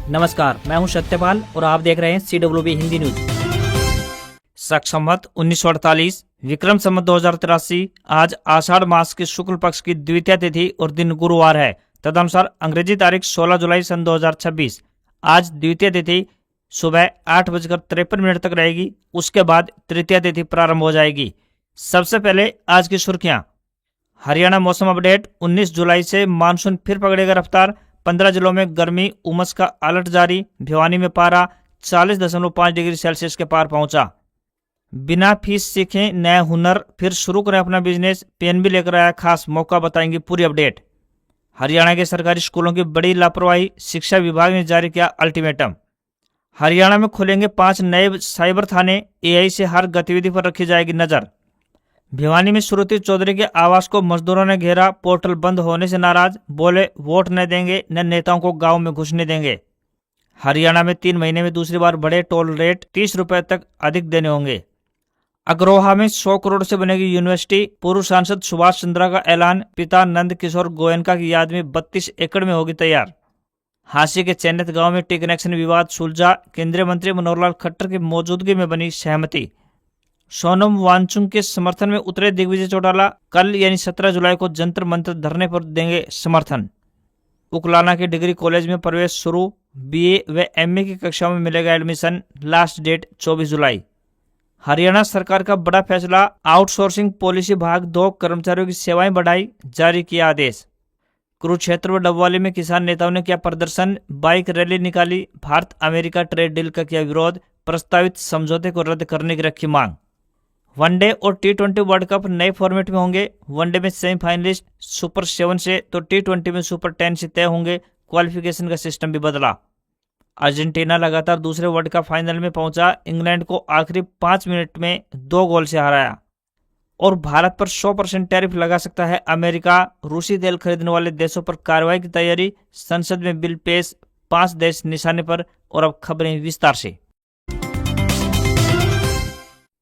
नमस्कार, मैं हूं सत्यपाल और आप देख रहे हैं CWB हिंदी न्यूज। शक संवत 1948 विक्रम संवत 2083 आज आषाढ़ मास की शुक्ल पक्ष की द्वितीय तिथि और दिन गुरुवार है। तदनुसार अंग्रेजी तारीख 16 जुलाई सन 2026 आज द्वितीय तिथि सुबह 8:53 तक रहेगी। उसके बाद तृतीय तिथि प्रारंभ हो जाएगी। सबसे पहले आज की सुर्खियां। हरियाणा मौसम अपडेट। 19 जुलाई से मानसून फिर पकड़ेगा रफ्तार। 15 जिलों में गर्मी उमस का अलर्ट जारी। भिवानी में पारा 40.5 डिग्री सेल्सियस के पार पहुंचा। बिना फीस सीखे नया हुनर, फिर शुरू करें अपना बिजनेस। PNB लेकर आया खास मौका, बताएंगे पूरी अपडेट। हरियाणा के सरकारी स्कूलों की बड़ी लापरवाही, शिक्षा विभाग ने जारी किया अल्टीमेटम। हरियाणा में खुलेंगे 5 नए साइबर थाने। AI से हर गतिविधि पर रखी जाएगी नजर। भिवानी में श्रुति चौधरी के आवास को मजदूरों ने घेरा। पोर्टल बंद होने से नाराज, बोले वोट न देंगे न नेताओं को गांव में घुसने देंगे। हरियाणा में 3 महीने में दूसरी बार बढ़े टोल रेट, 30 रुपए तक अधिक देने होंगे। अग्रोहा में 100 करोड़ से बनेगी यूनिवर्सिटी। पूर्व सांसद सुभाष चंद्रा का ऐलान। पिता नंद किशोर गोयनका की याद में 32 एकड़ में होगी तैयार। हांसी के चैनत गांव में टी कनेक्शन विवाद सुलझा। केंद्रीय मंत्री मनोहर लाल खट्टर की मौजूदगी में बनी सहमति। सोनम वांगचुक के समर्थन में उतरे दिग्विजय चौटाला। कल यानी 17 जुलाई को जंतर मंत्र धरने पर देंगे समर्थन। उकलाना के डिग्री कॉलेज में प्रवेश शुरू। BA व MA की कक्षा में मिलेगा एडमिशन। लास्ट डेट 24 जुलाई। हरियाणा सरकार का बड़ा फैसला। आउटसोर्सिंग पॉलिसी भाग 2 कर्मचारियों की सेवाएं बढ़ाई, जारी किया आदेश। कुरुक्षेत्र व डबवाली में किसान नेताओं ने किया प्रदर्शन। बाइक रैली निकाली। भारत अमेरिका ट्रेड डील का किया विरोध। प्रस्तावित समझौते को रद्द करने की रखी मांग। वनडे और T20 वर्ल्ड कप नए फॉर्मेट में होंगे। वनडे में सेमीफाइनलिस्ट सुपर 7 से तो T20 में सुपर 10 से तय होंगे। क्वालिफिकेशन का सिस्टम भी बदला। अर्जेंटीना लगातार दूसरे वर्ल्ड कप फाइनल में पहुंचा। इंग्लैंड को आखिरी 5 मिनट में 2 गोल से हराया। और भारत पर 100% टैरिफ लगा सकता है अमेरिका। रूसी तेल खरीदने वाले देशों पर कार्रवाई की तैयारी। संसद में बिल पेश, 5 देश निशाने पर। और अब खबरें विस्तार से।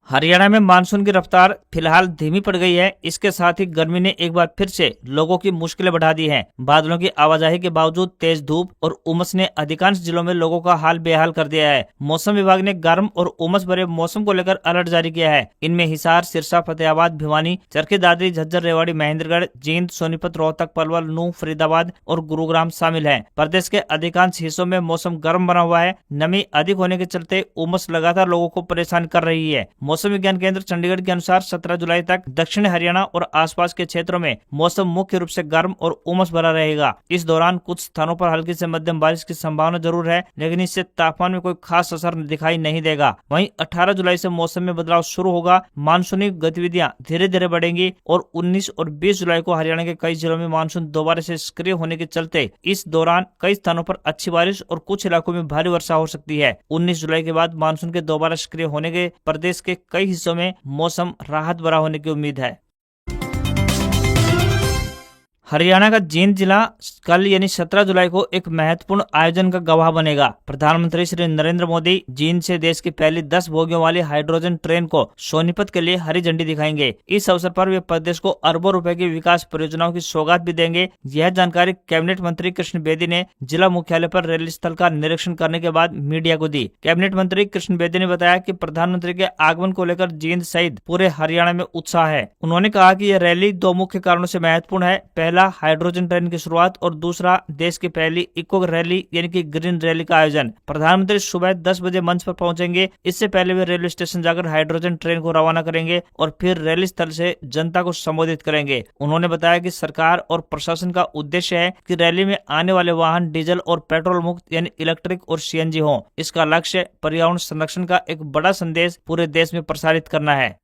हरियाणा में मानसून की रफ्तार फिलहाल धीमी पड़ गई है। इसके साथ ही गर्मी ने एक बार फिर से लोगों की मुश्किलें बढ़ा दी हैं। बादलों की आवाजाही के बावजूद तेज धूप और उमस ने अधिकांश जिलों में लोगों का हाल बेहाल कर दिया है। मौसम विभाग ने गर्म और उमस भरे मौसम को लेकर अलर्ट जारी किया है। इनमें हिसार, सिरसा, फतेहाबाद, भिवानी, चरखी दादरी, झज्जर, रेवाड़ी, महेंद्रगढ़, जींद, सोनीपत, रोहतक, पलवल, नूंह, फरीदाबाद और गुरुग्राम शामिल है। प्रदेश के अधिकांश हिस्सों में मौसम गर्म बना हुआ है। नमी अधिक होने के चलते उमस लगातार लोगों को परेशान कर रही है। मौसम विज्ञान केंद्र चंडीगढ़ के अनुसार 17 जुलाई तक दक्षिण हरियाणा और आसपास के क्षेत्रों में मौसम मुख्य रूप से गर्म और उमस भरा रहेगा। इस दौरान कुछ स्थानों पर हल्की से मध्यम बारिश की संभावना जरूर है, लेकिन इससे तापमान में कोई खास असर दिखाई नहीं देगा। वहीं 18 जुलाई से मौसम में बदलाव शुरू होगा। मानसूनी गतिविधियां धीरे धीरे बढ़ेंगी और 19 और 20 जुलाई को हरियाणा के कई जिलों में मानसून दोबारा से सक्रिय होने के चलते इस दौरान कई स्थानों पर अच्छी बारिश और कुछ इलाकों में भारी वर्षा हो सकती है। 19 जुलाई के बाद मानसून के दोबारा सक्रिय होने के प्रदेश के कई हिस्सों में मौसम राहत भरा होने की उम्मीद है। हरियाणा का जींद जिला कल यानी 17 जुलाई को एक महत्वपूर्ण आयोजन का गवाह बनेगा। प्रधानमंत्री श्री नरेंद्र मोदी जींद से देश की पहली 10 बोगियों वाली हाइड्रोजन ट्रेन को सोनीपत के लिए हरी झंडी दिखाएंगे। इस अवसर पर वे प्रदेश को अरबों रुपए की विकास परियोजनाओं की सौगात भी देंगे। यह जानकारी कैबिनेट मंत्री कृष्ण बेदी ने जिला मुख्यालय पर रेल स्थल का निरीक्षण करने के बाद मीडिया को दी। कैबिनेट मंत्री कृष्ण बेदी ने बताया कि प्रधानमंत्री के आगमन को लेकर जींद सहित पूरे हरियाणा में उत्साह है। उन्होंने कहा कि यह रैली 2 मुख्य कारणों से महत्वपूर्ण है। पहला, हाइड्रोजन ट्रेन की शुरुआत और दूसरा, देश की पहली इको रैली यानी कि ग्रीन रैली का आयोजन। प्रधानमंत्री सुबह 10 बजे मंच पर पहुंचेंगे। इससे पहले वे रेलवे स्टेशन जाकर हाइड्रोजन ट्रेन को रवाना करेंगे और फिर रैली स्थल से जनता को संबोधित करेंगे। उन्होंने बताया कि सरकार और प्रशासन का उद्देश्य है कि रैली में आने वाले वाहन डीजल और पेट्रोल मुक्त यानी इलेक्ट्रिक और CNG हों। इसका लक्ष्य पर्यावरण संरक्षण का एक बड़ा संदेश पूरे देश में प्रसारित करना है।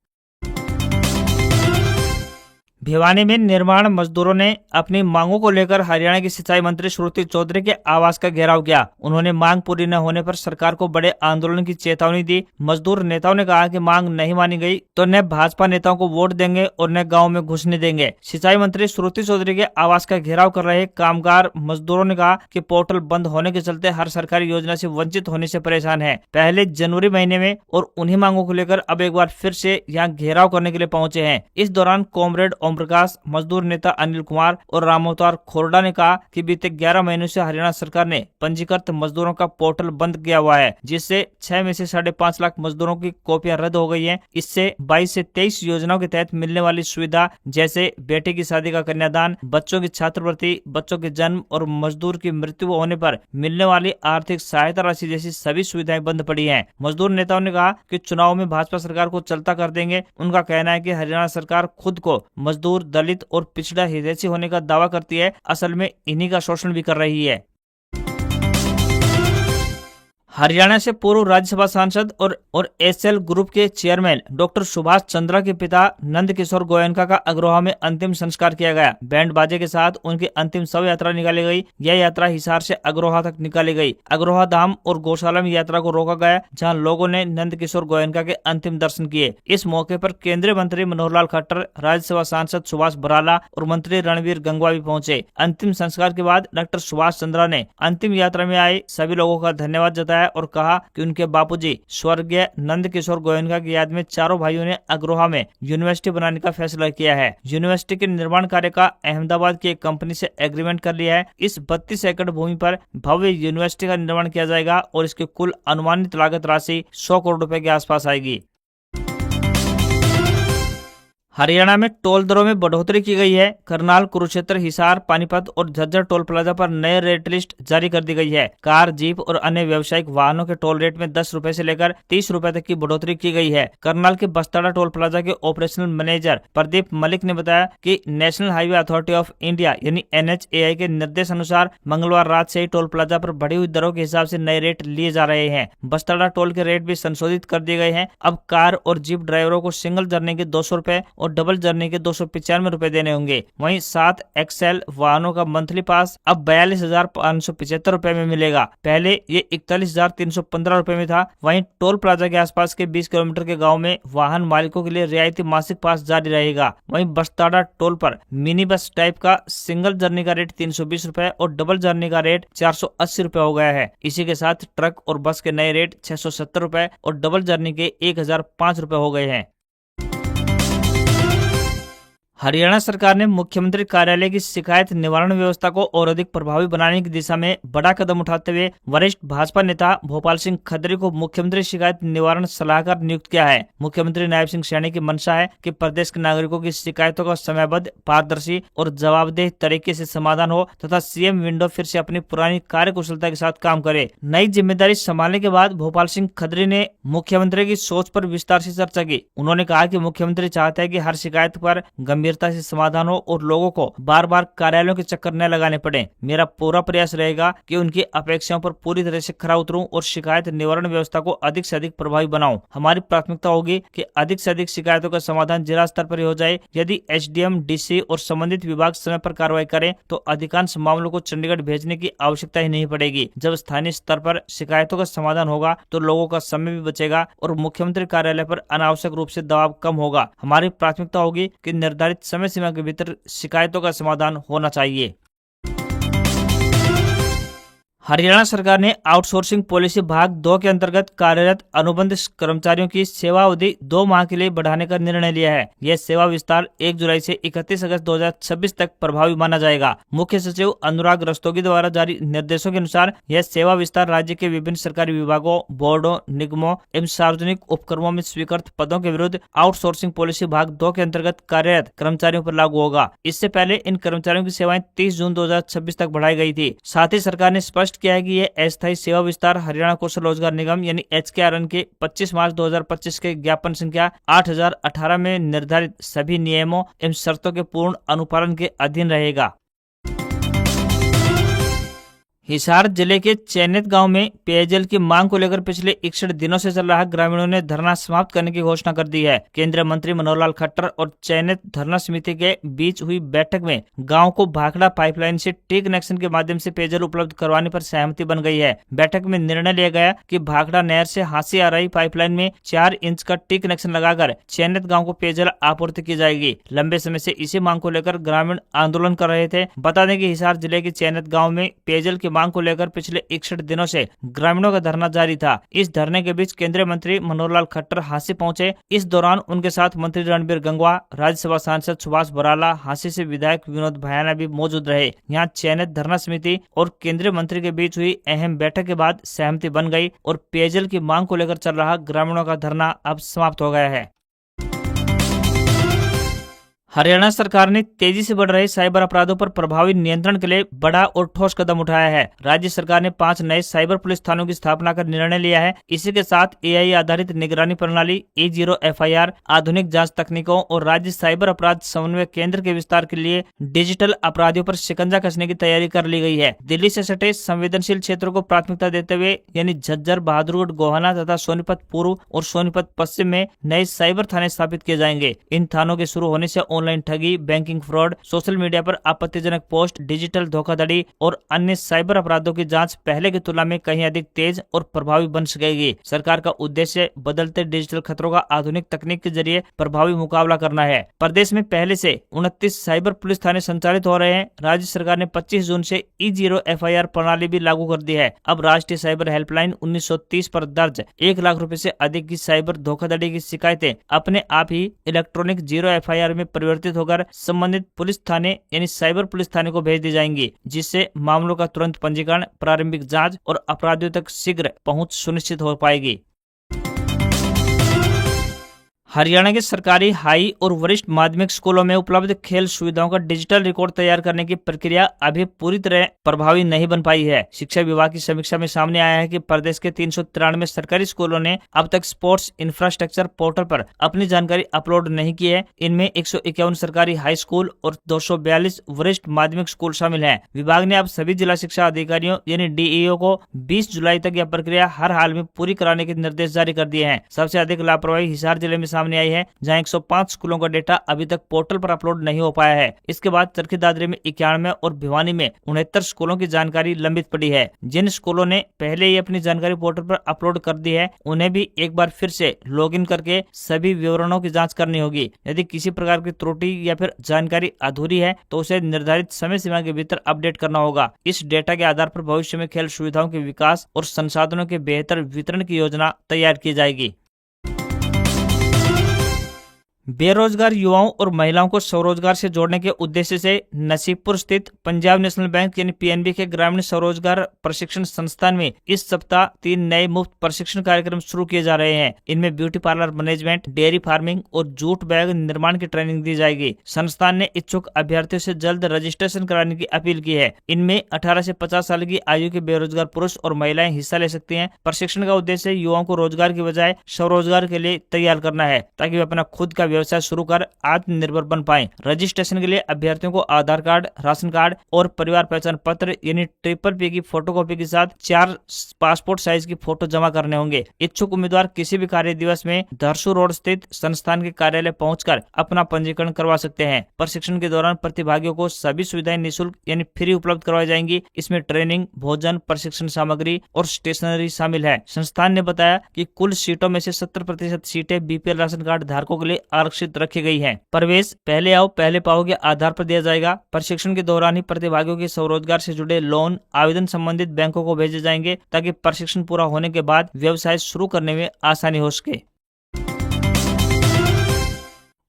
भिवानी में निर्माण मजदूरों ने अपनी मांगों को लेकर हरियाणा की सिंचाई मंत्री श्रुति चौधरी के आवास का घेराव किया। उन्होंने मांग पूरी न होने पर सरकार को बड़े आंदोलन की चेतावनी दी। मजदूर नेताओं ने कहा कि मांग नहीं मानी गई तो न भाजपा नेताओं को वोट देंगे और न गाँव में घुसने देंगे। सिंचाई मंत्री श्रुति चौधरी के आवास का घेराव कर रहे कामगार मजदूरों ने कहा कि पोर्टल बंद होने के चलते हर सरकारी योजना से वंचित होने से परेशान है। पहले जनवरी महीने में और उन्हीं मांगों को लेकर अब एक बार फिर से यहाँ घेराव करने के लिए पहुंचे हैं। इस दौरान कॉमरेड ओम प्रकाश, मजदूर नेता अनिल कुमार और रामअवतार खोरडा ने कहा कि बीते 11 महीनों से हरियाणा सरकार ने पंजीकृत मजदूरों का पोर्टल बंद किया हुआ है, जिससे 6 में से 5.5 लाख मजदूरों की कॉपियां रद्द हो गई हैं। इससे 22 से 23 योजनाओं के तहत मिलने वाली सुविधा जैसे बेटे की शादी का कन्यादान, बच्चों की छात्रवृत्ति, बच्चों के जन्म और मजदूर की मृत्यु होने पर मिलने वाली आर्थिक सहायता राशि जैसी सभी सुविधाएं बंद पड़ी हैं। मजदूर नेताओं ने कहा कि चुनाव में भाजपा सरकार को चलता कर देंगे। उनका कहना है कि हरियाणा सरकार खुद को मजदूर, दलित और पिछड़ा हितैषी होने का दावा करती है, असल में इन्हीं का शोषण भी कर रही है। हरियाणा से पूर्व राज्यसभा सांसद और एसएल ग्रुप के चेयरमैन डॉक्टर सुभाष चंद्रा के पिता नंद किशोर गोयनका का अग्रोहा में अंतिम संस्कार किया गया। बैंड बाजे के साथ उनकी अंतिम शव यात्रा निकाली गई। यह यात्रा हिसार से अग्रोहा तक निकाली गई। अग्रोहा धाम और गौशाला में यात्रा को रोका गया, जहां लोगों ने नंद किशोर गोयनका के अंतिम दर्शन किए। इस मौके पर केंद्रीय मंत्री मनोहर लाल खट्टर, राज्यसभा सांसद सुभाष बराला और मंत्री रणवीर गंगवा भी पहुंचे। अंतिम संस्कार के बाद डॉक्टर सुभाष चंद्रा ने अंतिम यात्रा में आए सभी लोगों का धन्यवाद जताया और कहा कि उनके बापूजी स्वर्गीय नंद किशोर गोयनका की याद में चारों भाइयों ने अग्रोहा में यूनिवर्सिटी बनाने का फैसला किया है। यूनिवर्सिटी के निर्माण कार्य का अहमदाबाद की एक कंपनी से एग्रीमेंट कर लिया है। इस 32 एकड़ भूमि पर भव्य यूनिवर्सिटी का निर्माण किया जाएगा और इसकी कुल अनुमानित लागत राशि 100 करोड़ रुपए के आसपास आएगी। हरियाणा में टोल दरों में बढ़ोतरी की गई है। करनाल, कुरुक्षेत्र, हिसार, पानीपत और झज्जर टोल प्लाजा पर नए रेट लिस्ट जारी कर दी गई है। कार, जीप और अन्य व्यावसायिक वाहनों के टोल रेट में 10 रुपए से लेकर 30 रुपए तक की बढ़ोतरी की गई है। करनाल के बस्ताड़ा टोल प्लाजा के ऑपरेशनल मैनेजर प्रदीप मलिक ने बताया कि national highway authority of India यानी NHAI के निर्देश अनुसार मंगलवार रात से ही टोल प्लाजा पर बढ़ी हुई दरों के हिसाब से नए रेट लिए जा रहे हैं। बस्ताड़ा टोल के रेट भी संशोधित कर दिए गए हैं। अब कार और जीप ड्राइवरों को सिंगल जर्नी के 200 रुपए और डबल जर्नी के 295 रुपए देने होंगे। वहीं 7 XL वाहनों का मंथली पास अब 42,575 रुपए में मिलेगा। पहले ये 41,315 रुपए में था। वहीं टोल प्लाजा के आसपास के 20 किलोमीटर के गांव में वाहन मालिकों के लिए रियायती मासिक पास जारी रहेगा। वहीं बस्ताड़ा टोल पर मिनी बस टाइप का सिंगल जर्नी का रेट 320 रुपए और डबल जर्नी का रेट 480 रुपए हो गया है। इसी के साथ ट्रक और बस के नए रेट 670 रुपए और डबल जर्नी के 1005 रुपए हो गए हैं। हरियाणा सरकार ने मुख्यमंत्री कार्यालय की शिकायत निवारण व्यवस्था को और अधिक प्रभावी बनाने की दिशा में बड़ा कदम उठाते हुए वरिष्ठ भाजपा नेता भोपाल सिंह खत्री को मुख्यमंत्री शिकायत निवारण सलाहकार नियुक्त किया है। मुख्यमंत्री नायब सिंह सैनी की मंशा है कि प्रदेश के नागरिकों की शिकायतों का समयबद्ध, पारदर्शी और जवाबदेह तरीके से समाधान हो तथा सीएम विंडो फिर से अपनी पुरानी कार्यकुशलता के साथ काम करे। नई जिम्मेदारी संभालने के बाद भोपाल सिंह खत्री ने मुख्यमंत्री की सोच पर विस्तार से चर्चा की। उन्होंने कहा कि मुख्यमंत्री चाहते हैं कि हर शिकायत पर गंभीर से समाधान हो और लोगों को बार बार कार्यालयों के चक्कर न लगाने पड़े। मेरा पूरा प्रयास रहेगा कि उनकी अपेक्षाओं पर पूरी तरह से खरा उतरूं और शिकायत निवारण व्यवस्था को अधिक से अधिक प्रभावी बनाऊं। हमारी प्राथमिकता होगी कि अधिक से अधिक शिकायतों का समाधान जिला स्तर पर हो जाए। यदि SDM, DC और संबंधित विभाग समय पर कार्रवाई करें तो अधिकांश मामलों को चंडीगढ़ भेजने की आवश्यकता ही नहीं पड़ेगी। जब स्थानीय स्तर पर शिकायतों का समाधान होगा तो लोगों का समय भी बचेगा और मुख्यमंत्री कार्यालय पर अनावश्यक रूप से दबाव कम होगा। हमारी प्राथमिकता होगी कि निर्धारित समय सीमा के भीतर शिकायतों का समाधान होना चाहिए। हरियाणा सरकार ने आउटसोर्सिंग पॉलिसी भाग 2 के अंतर्गत कार्यरत अनुबंध कर्मचारियों की सेवा अवधि 2 माह के लिए बढ़ाने का निर्णय लिया है। यह सेवा विस्तार 1 जुलाई से 31 अगस्त 2026 तक प्रभावी माना जाएगा। मुख्य सचिव अनुराग रस्तोगी द्वारा जारी निर्देशों के अनुसार यह सेवा विस्तार राज्य के विभिन्न सरकारी विभागों, बोर्डों, निगमों एवं सार्वजनिक उपक्रमों में स्वीकृत पदों के विरुद्ध आउटसोर्सिंग पॉलिसी भाग 2 के अंतर्गत कार्यरत कर्मचारियों पर लागू होगा। इससे पहले इन कर्मचारियों की सेवाएं 30 जून 2026 तक बढ़ाई गई थी। साथ ही सरकार ने स्पष्ट किया है कि यह अस्थायी सेवा विस्तार हरियाणा कौशल रोजगार निगम यानी HKRN के 25 मार्च 2025 के ज्ञापन संख्या 8018 में निर्धारित सभी नियमों एवं शर्तों के पूर्ण अनुपालन के अधीन रहेगा। हिसार जिले के चैनित गांव में पेयजल की मांग को लेकर पिछले 61 दिनों से चल रहा ग्रामीणों ने धरना समाप्त करने की घोषणा कर दी है। केंद्रीय मंत्री मनोहर लाल खट्टर और चैनित धरना समिति के बीच हुई बैठक में गांव को भाखड़ा पाइपलाइन से टी कनेक्शन के माध्यम से पेयजल उपलब्ध करवाने पर सहमति बन गई है। बैठक में निर्णय लिया गया कि भाखड़ा नहर से हांसी आ रही पाइपलाइन में 4 इंच का टी कनेक्शन लगाकर चैनित गाँव को पेयजल आपूर्ति की जाएगी। लंबे समय से इसी मांग को लेकर ग्रामीण आंदोलन कर रहे थे। बता दें कि हिसार जिले के चैनित गाँव में पेयजल की मांग को लेकर पिछले 61 दिनों से ग्रामीणों का धरना जारी था। इस धरने के बीच केंद्रीय मंत्री मनोहर लाल खट्टर हांसी पहुंचे। इस दौरान उनके साथ मंत्री रणबीर गंगवा, राज्यसभा सांसद सुभाष बराला, हांसी से विधायक विनोद भयाना भी मौजूद रहे। यहाँ चयनित धरना समिति और केंद्रीय मंत्री के बीच हुई अहम बैठक के बाद सहमति बन गई और पेयजल की मांग को लेकर चल रहा ग्रामीणों का धरना अब समाप्त हो गया है। हरियाणा सरकार ने तेजी से बढ़ रहे साइबर अपराधों पर प्रभावी नियंत्रण के लिए बड़ा और ठोस कदम उठाया है। राज्य सरकार ने 5 नए साइबर पुलिस थानों की स्थापना कर निर्णय लिया है। इसी के साथ AI आधारित निगरानी प्रणाली, E0 FIR, आधुनिक जांच तकनीकों और राज्य साइबर अपराध समन्वय केंद्र के विस्तार के लिए डिजिटल अपराधियों पर शिकंजा कसने की तैयारी कर ली गई है। दिल्ली से सटे संवेदनशील क्षेत्रों को प्राथमिकता देते हुए यानी झज्जर, बहादुरगढ़, गोहाना तथा सोनीपत पूर्व और सोनीपत पश्चिम में नए साइबर थाने स्थापित किए जाएंगे। इन थानों के शुरू होने से ऑनलाइन ठगी, बैंकिंग फ्रॉड, सोशल मीडिया पर आपत्तिजनक पोस्ट, डिजिटल धोखाधड़ी और अन्य साइबर अपराधों की जांच पहले की तुलना में कहीं अधिक तेज और प्रभावी बन सकेगी। सरकार का उद्देश्य बदलते डिजिटल खतरों का आधुनिक तकनीक के जरिए प्रभावी मुकाबला करना है। प्रदेश में पहले से 29 साइबर पुलिस थाने संचालित हो रहे हैं। राज्य सरकार ने 25 जून से E0 FIR प्रणाली भी लागू कर दी है। अब राष्ट्रीय साइबर हेल्पलाइन 1930 पर दर्ज 1 लाख रुपए से अधिक की साइबर धोखाधड़ी की शिकायतें अपने आप ही इलेक्ट्रॉनिक 0 FIR में परिवर्तित होकर संबंधित पुलिस थाने यानी साइबर पुलिस थाने को भेज दी जाएंगी, जिससे मामलों का तुरंत पंजीकरण, प्रारंभिक जांच और अपराधियों तक शीघ्र पहुंच सुनिश्चित हो पाएगी। हरियाणा के सरकारी हाई और वरिष्ठ माध्यमिक स्कूलों में उपलब्ध खेल सुविधाओं का डिजिटल रिकॉर्ड तैयार करने की प्रक्रिया अभी पूरी तरह प्रभावी नहीं बन पाई है। शिक्षा विभाग की समीक्षा में सामने आया है कि प्रदेश के 393 सरकारी स्कूलों ने अब तक स्पोर्ट्स इंफ्रास्ट्रक्चर पोर्टल पर अपनी जानकारी अपलोड नहीं की है। इनमें 151 सरकारी हाई स्कूल और 242 वरिष्ठ माध्यमिक स्कूल शामिल है। विभाग ने अब सभी जिला शिक्षा अधिकारियों यानी DEO को 20 जुलाई तक यह प्रक्रिया हर हाल में पूरी कराने के निर्देश जारी कर दिए हैं। सबसे अधिक लापरवाही हिसार जिले में सामने आई है, जहां 105 स्कूलों का डेटा अभी तक पोर्टल पर अपलोड नहीं हो पाया है। इसके बाद चरखी दादरी में 91 और भिवानी में 69 स्कूलों की जानकारी लंबित पड़ी है। जिन स्कूलों ने पहले ही अपनी जानकारी पोर्टल पर अपलोड कर दी है, उन्हें भी एक बार फिर से लॉगिन करके सभी विवरणों की जांच करनी होगी। यदि किसी प्रकार की त्रुटि या फिर जानकारी अधूरी है तो उसे निर्धारित समय सीमा के भीतर अपडेट करना होगा। इस डेटा के आधार पर भविष्य में खेल सुविधाओं के विकास और संसाधनों के बेहतर वितरण की योजना तैयार की जाएगी। बेरोजगार युवाओं और महिलाओं को स्वरोजगार से जोड़ने के उद्देश्य से नसीबपुर स्थित पंजाब नेशनल बैंक यानी PNB के ग्रामीण स्वरोजगार प्रशिक्षण संस्थान में इस सप्ताह 3 नए मुफ्त प्रशिक्षण कार्यक्रम शुरू किए जा रहे हैं। इनमें beauty parlour management, dairy farming और जूट बैग निर्माण की ट्रेनिंग दी जाएगी। संस्थान ने इच्छुक अभ्यर्थियों से जल्द रजिस्ट्रेशन कराने की अपील की है। इनमें 18 से 50 साल की आयु के बेरोजगार पुरुष और महिलाएं हिस्सा ले सकती हैं। प्रशिक्षण का उद्देश्य युवाओं को रोजगार की बजाय स्वरोजगार के लिए तैयार करना है, ताकि वे अपना खुद का व्यवसाय शुरू कर आत्मनिर्भर बन पाएं। रजिस्ट्रेशन के लिए अभ्यर्थियों को आधार कार्ड, राशन कार्ड और परिवार पहचान पत्र यानी PPP की फोटोकॉपी के साथ 4 पासपोर्ट साइज की फोटो जमा करने होंगे। इच्छुक उम्मीदवार किसी भी कार्य दिवस में धरसू रोड स्थित संस्थान के कार्यालय पहुंचकर अपना पंजीकरण करवा सकते हैं। प्रशिक्षण के दौरान प्रतिभागियों को सभी सुविधाएं निःशुल्क यानी फ्री उपलब्ध करवाई जाएंगी। इसमें ट्रेनिंग, भोजन, प्रशिक्षण सामग्री और स्टेशनरी शामिल है। संस्थान ने बताया कि कुल सीटों में से 70% सीटें BPL राशन कार्ड धारकों के लिए आरक्षित रखी गई है। प्रवेश पहले आओ पहले पाओ के आधार पर दिया जाएगा। प्रशिक्षण के दौरान ही प्रतिभागियों के स्वरोजगार से जुड़े लोन आवेदन संबंधित बैंकों को भेजे जाएंगे, ताकि प्रशिक्षण पूरा होने के बाद व्यवसाय शुरू करने में आसानी हो सके।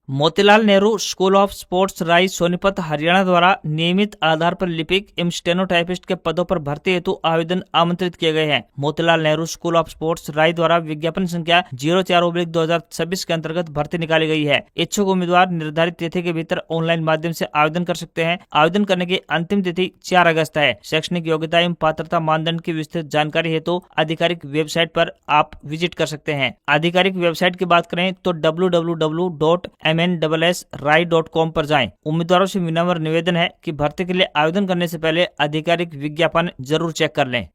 Motilal Nehru school of sports राई सोनीपत हरियाणा द्वारा नियमित आधार पर लिपिक एवं स्टेनोटाइपिस्ट के पदों पर भर्ती हेतु आवेदन आमंत्रित किए गए हैं। Motilal Nehru school of sports राई द्वारा विज्ञापन संख्या 04/2026 के अंतर्गत भर्ती निकाली गई है। इच्छुक उम्मीदवार निर्धारित तिथि के भीतर ऑनलाइन माध्यम से आवेदन कर सकते हैं। आवेदन करने की अंतिम तिथि 4 अगस्त है। शैक्षणिक योग्यता एवं पात्रता मानदंड की विस्तृत जानकारी हेतु आधिकारिक वेबसाइट पर आप विजिट कर सकते हैं। आधिकारिक वेबसाइट की बात करें तो www.mnssrai.com पर जाएं। उम्मीदवारों से विनम्र निवेदन है कि भर्ती के लिए आवेदन करने से पहले आधिकारिक विज्ञापन जरूर चेक कर लें।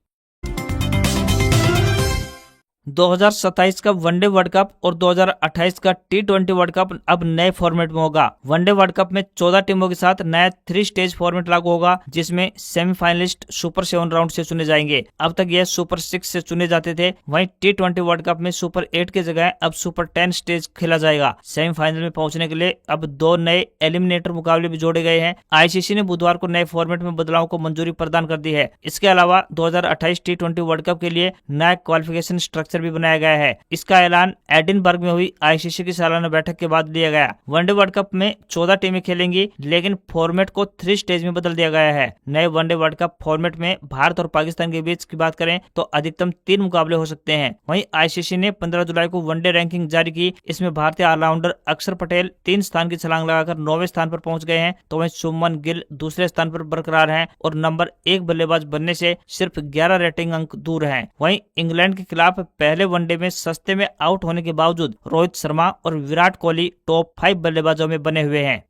2027 का वनडे वर्ल्ड कप और 2028 का T20 वर्ल्ड कप अब नए फॉर्मेट में होगा। वनडे वर्ल्ड कप में 14 टीमों के साथ नया 3 स्टेज फॉर्मेट लागू होगा, जिसमें सेमीफाइनलिस्ट सुपर 7 राउंड से चुने जाएंगे। अब तक यह सुपर 6 से चुने जाते थे। वहीं T20 वर्ल्ड कप में सुपर 8 की जगह अब सुपर 10 स्टेज खेला जाएगा। सेमीफाइनल में पहुंचने के लिए अब 2 नए एलिमिनेटर मुकाबले भी जोड़े गए हैं। आईसीसी ने बुधवार को नए फॉर्मेट में बदलाव को मंजूरी प्रदान कर दी है। इसके अलावा 2028 T20 वर्ल्ड कप के लिए नया क्वालिफिकेशन स्ट्रक्चर भी बनाया गया है। इसका ऐलान एडिनबर्ग में हुई आईसीसी की सालाना बैठक के बाद लिया गया। वनडे वर्ल्ड कप में 14 टीमें खेलेंगी, लेकिन फॉर्मेट को 3 स्टेज में बदल दिया गया है। नए वनडे वर्ल्ड कप फॉर्मेट में भारत और पाकिस्तान के बीच की बात करें तो अधिकतम 3 मुकाबले हो सकते हैं। वहीं आईसीसी ने 15 जुलाई को वनडे रैंकिंग जारी की। इसमें भारतीय ऑलराउंडर अक्षर पटेल 3 स्थान की छलांग लगाकर 9वें स्थान पर पहुंच गए हैं, तो वहीं शुभमन गिल दूसरे स्थान पर बरकरार हैं और नंबर 1 बल्लेबाज बनने से सिर्फ 11 रेटिंग अंक दूर हैं। वहीं इंग्लैंड के खिलाफ पहले वनडे में सस्ते में आउट होने के बावजूद रोहित शर्मा और विराट कोहली टॉप 5 बल्लेबाजों में बने हुए हैं।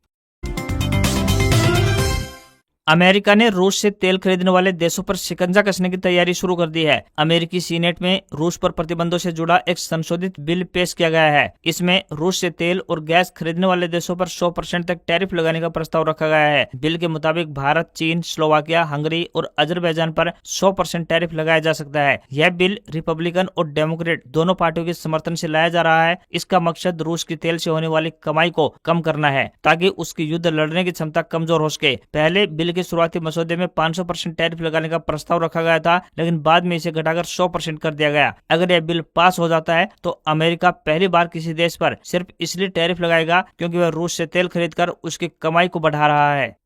अमेरिका ने रूस से तेल खरीदने वाले देशों पर शिकंजा कसने की तैयारी शुरू कर दी है। अमेरिकी सीनेट में रूस पर प्रतिबंधों से जुड़ा एक संशोधित बिल पेश किया गया है। इसमें रूस से तेल और गैस खरीदने वाले देशों पर 100% तक टैरिफ लगाने का प्रस्ताव रखा गया है। बिल के मुताबिक भारत, चीन, स्लोवाकिया, हंगरी और अजरबैजान पर 100% टैरिफ लगाया जा सकता है। यह बिल रिपब्लिकन और डेमोक्रेट दोनों पार्टियों के समर्थन से लाया जा रहा है। इसका मकसद रूस की तेल से होने वाली कमाई को कम करना है, ताकि उसकी युद्ध लड़ने की क्षमता कमजोर हो सके। पहले बिल शुरुआती मसौदे में 500% टैरिफ लगाने का प्रस्ताव रखा गया था, लेकिन बाद में इसे घटाकर 100% कर दिया गया। अगर यह बिल पास हो जाता है तो अमेरिका पहली बार किसी देश पर सिर्फ इसलिए टैरिफ लगाएगा क्योंकि वह रूस से तेल खरीदकर उसकी कमाई को बढ़ा रहा है।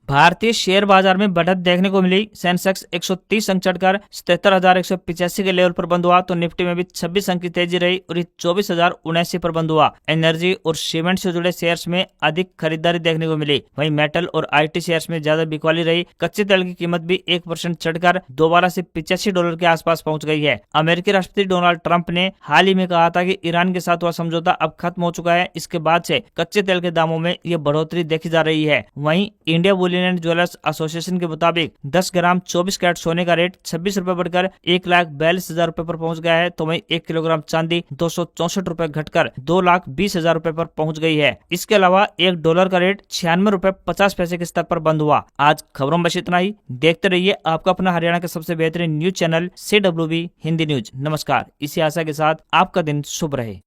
भारतीय शेयर बाजार में बढ़त देखने को मिली। सेंसेक्स 130 अंक चढ़कर 77,185 के लेवल पर बंद हुआ, तो निफ्टी में भी 26 अंक की तेजी रही और 24,079 पर बंद हुआ। एनर्जी और सीमेंट से जुड़े शेयर्स में अधिक खरीदारी देखने को मिली। वहीं मेटल और आईटी शेयर्स में ज्यादा बिकवाली रही। कच्चे तेल की कीमत भी 1% चढ़कर दोबारा से $85 के आसपास पहुंच गई है। अमेरिकी राष्ट्रपति डोनाल्ड ट्रंप ने हाल ही में कहा था कि ईरान के साथ हुआ समझौता अब खत्म हो चुका है। इसके बाद से कच्चे तेल के दामों में ये बढ़ोतरी देखी जा रही है। वहीं India Boolean and jewellers association के मुताबिक 10 ग्राम 24 कैरेट सोने का रेट 26 रुपए बढ़कर 1,42,000 रुपए पर पहुंच गया है, तो वहीं 1 किलोग्राम चांदी 264 रुपए घटकर 2,20,000 रुपए पर पहुंच गई है। इसके अलावा $1 का रेट 96 रुपए 50 पैसे के स्तर पर बंद हुआ। आज खबरों में बस इतना ही। देखते रहिए आपका अपना हरियाणा का सबसे बेहतरीन news channel CWB Hindi news. नमस्कार। इसी आशा के साथ आपका दिन शुभ रहे।